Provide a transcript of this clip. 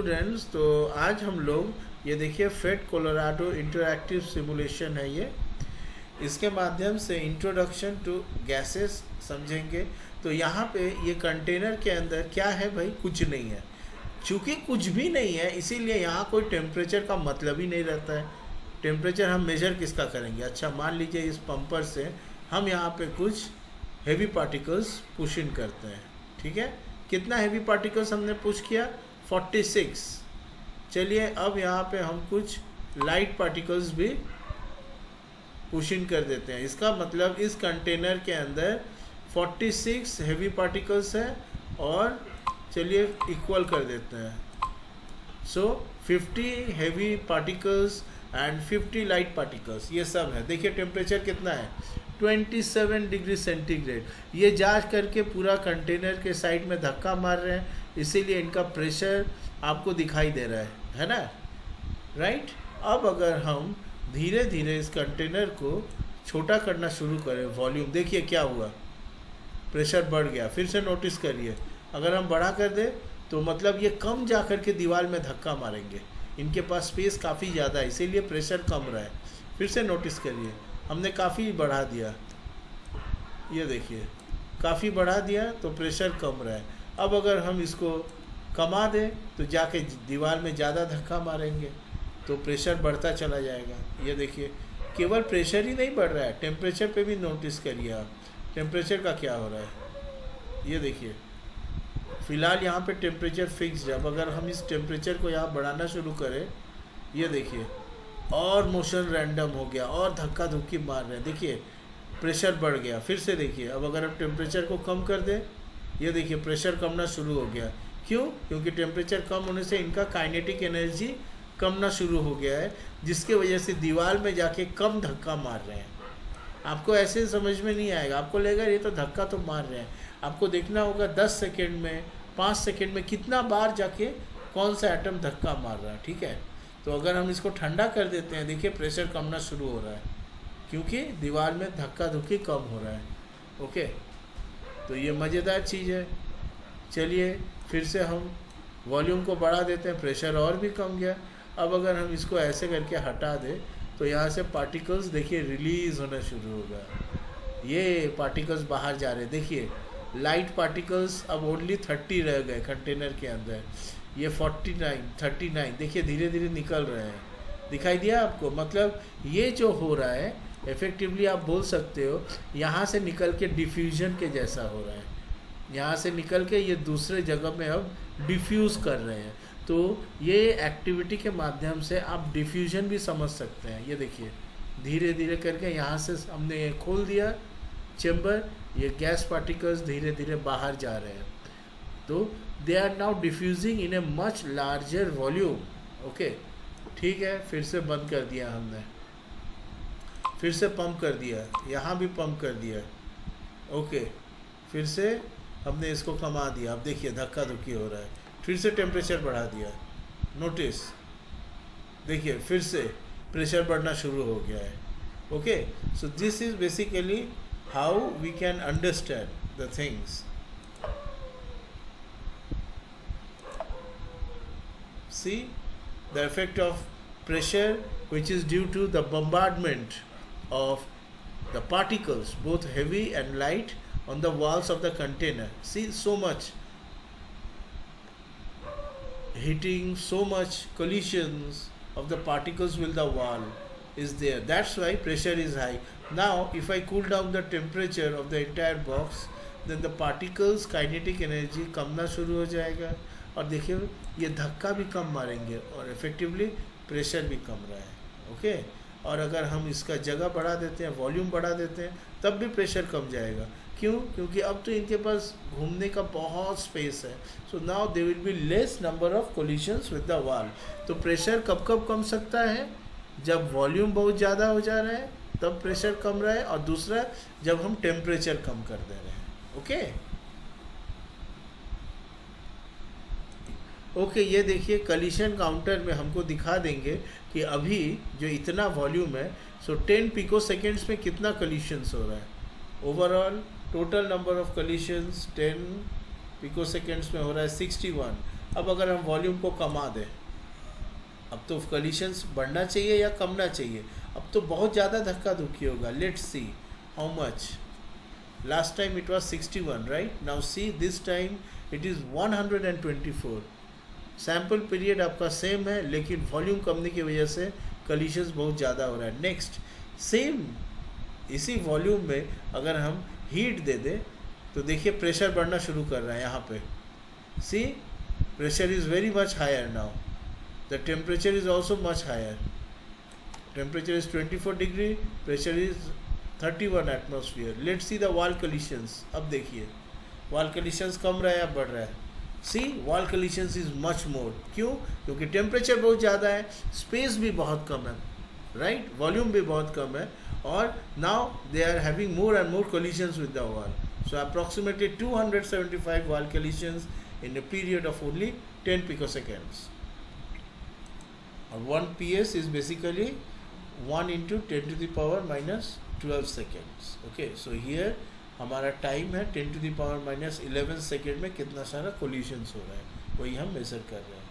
Students, तो आज हम लोग ये देखिए फेट कोलोराडो इंटरैक्टिव सिमुलेशन है ये। इसके माध्यम से इंट्रोडक्शन टू गैसेस समझेंगे। तो यहाँ पे ये कंटेनर के अंदर क्या है भाई, कुछ नहीं है। चूँकि कुछ भी नहीं है इसीलिए यहाँ कोई टेम्परेचर का मतलब ही नहीं रहता है। टेम्परेचर हम मेजर किसका करेंगे? अच्छा, मान लीजिए इस पंपर से हम यहाँ पे कुछ हेवी पार्टिकल्स पुश इन करते हैं, ठीक है। कितना हेवी पार्टिकल्स हमने पुश किया? 46। चलिए अब यहाँ पे हम कुछ लाइट पार्टिकल्स भी पुश इन कर देते हैं। इसका मतलब इस कंटेनर के अंदर 46 हेवी पार्टिकल्स है और चलिए इक्वल कर देते हैं। सो 50 heavy particles and 50 light particles, ये सब है। देखिए टेम्परेचर कितना है, 27 डिग्री सेंटीग्रेड। ये जांच करके पूरा कंटेनर के साइड में धक्का मार रहे हैं, इसीलिए इनका प्रेशर आपको दिखाई दे रहा है ना, राइट। अब अगर हम धीरे धीरे इस कंटेनर को छोटा करना शुरू करें, वॉल्यूम देखिए क्या हुआ, प्रेशर बढ़ गया। फिर से नोटिस करिए, अगर हम बढ़ा कर दें तो मतलब ये कम जा कर के दीवार में धक्का मारेंगे। इनके पास स्पेस काफ़ी ज़्यादा है, इसीलिए प्रेशर कम रहा है। फिर से नोटिस करिए, हमने काफ़ी बढ़ा दिया, ये देखिए काफ़ी बढ़ा दिया तो प्रेशर कम रहा है। अब अगर हम इसको कमा दें तो जाके दीवार में ज़्यादा धक्का मारेंगे तो प्रेशर बढ़ता चला जाएगा। ये देखिए केवल प्रेशर ही नहीं बढ़ रहा है, टेम्परेचर पे भी नोटिस करिए आप, टेम्परेचर का क्या हो रहा है। ये देखिए फ़िलहाल यहाँ पे टेम्परेचर फिक्स्ड है। अब अगर हम इस टेम्परेचर को यहाँ बढ़ाना शुरू करें, ये देखिए और मोशन रैंडम हो गया और धक्का धुक्की मार रहे हैं, देखिए प्रेशर बढ़ गया। फिर से देखिए, अब अगर हम टेम्परेचर को कम कर दें, ये देखिए प्रेशर कमना शुरू हो गया। क्यों? क्योंकि टेम्परेचर कम होने से इनका काइनेटिक एनर्जी कमना शुरू हो गया है, जिसके वजह से दीवार में जाके कम धक्का मार रहे हैं। आपको ऐसे समझ में नहीं आएगा, आपको लगेगा ये तो धक्का तो मार रहे हैं। आपको देखना होगा 10 सेकेंड में, 5 सेकेंड में कितना बार जाके कौन सा एटम धक्का मार रहा है, ठीक है। तो अगर हम इसको ठंडा कर देते हैं, देखिए प्रेशर कमना शुरू हो रहा है, क्योंकि दीवार में धक्का धुक्की कम हो रहा है। ओके, तो ये मज़ेदार चीज़ है। चलिए फिर से हम वॉल्यूम को बढ़ा देते हैं, प्रेशर और भी कम गया। अब अगर हम इसको ऐसे करके हटा दें तो यहाँ से पार्टिकल्स देखिए रिलीज़ होना शुरू होगा। ये पार्टिकल्स बाहर जा रहे हैं, देखिए लाइट पार्टिकल्स अब ओनली 30 रह गए कंटेनर के अंदर। ये 49, 39 देखिए धीरे धीरे निकल रहे हैं, दिखाई दिया आपको। मतलब ये जो हो रहा है इफ़ेक्टिवली आप बोल सकते हो यहाँ से निकल के डिफ्यूजन के जैसा हो रहा है। यहाँ से निकल के ये दूसरे जगह में अब डिफ्यूज़ कर रहे हैं। तो ये एक्टिविटी के माध्यम से आप डिफ्यूजन भी समझ सकते हैं। ये देखिए धीरे धीरे करके यहाँ से हमने ये खोल दिया चेम्बर, ये गैस पार्टिकल्स धीरे धीरे बाहर जा रहे हैं। तो they are now diffusing in a much larger volume. Okay, ठीक है, फिर से बंद कर दिया हमने, फिर से पंप कर दिया, यहाँ भी पंप कर दिया। ओके, फिर से हमने इसको कमा दिया। अब देखिए धक्का धुक्की हो रहा है, फिर से टेम्परेचर बढ़ा दिया, नोटिस देखिए फिर से प्रेशर बढ़ना शुरू हो गया है। Okay, so this is basically how we can understand the things. See the effect of pressure, which is due to the bombardment of the particles, both heavy and light, on the walls of the container. See, so much hitting, so much collisions of the particles with the wall is there. That's why pressure is high. Now if I cool down the temperature of the entire box, then the particles kinetic energy कमना शुरू हो जाएगा और देखिए ये धक्का भी कम मारेंगे और इफ़ेक्टिवली प्रेशर भी कम रहा है। ओके, और अगर हम इसका जगह बढ़ा देते हैं, वॉल्यूम बढ़ा देते हैं, तब भी प्रेशर कम जाएगा। क्यों? क्योंकि अब तो इनके पास घूमने का बहुत स्पेस है। So now they will be less number of collisions with the wall. तो प्रेशर कब कब कम सकता है? जब वॉल्यूम बहुत ज़्यादा हो जा रहा है तब प्रेशर कम रहा है, और दूसरा जब हम टेम्परेचर कम कर दे रहे हैं। ओके ओके, ये देखिए कलिशन काउंटर में हमको दिखा देंगे कि अभी जो इतना वॉल्यूम है, सो 10 पिको सेकेंड्स में कितना कलिशंस हो रहा है। Overall total number of collisions 10 pico seconds में हो रहा है 61। अब अगर हम वॉल्यूम को कमा दें, अब तो कॉलिशंस बढ़ना चाहिए या कमना चाहिए, अब तो बहुत ज़्यादा धक्का धुक्की होगा. Let's see how much. Last time it was 61, right? Now see this time it is 124. Sample period आपका सेम है, लेकिन वॉल्यूम कमने की वजह से कॉलिशंस बहुत ज़्यादा हो रहा है. नेक्स्ट सेम इसी वॉल्यूम में अगर हम हीट दे दें तो देखिए प्रेशर बढ़ना शुरू कर रहा है. यहाँ पे C pressure is very much higher now. The temperature is also much higher. Temperature is 24 degree, pressure is 31 atmosphere. Let's see the wall collisions. अब देखिए wall collisions कम रहा है या बढ़ रहा है. See wall collisions is much more. क्यों? क्योंकि temperature बहुत ज़्यादा है, space भी बहुत कम है, right? Volume भी बहुत कम है, और now they are having more and more collisions with the wall. So approximately 275 wall collisions in a period of only 10 picoseconds. और 1 PS is basically 1 into 10 to the power minus 12 seconds. Okay, so here हमारा time है 10 to the power minus 11 second में कितना सारा collisions हो रहा है, वही हम मेजर कर रहे हैं.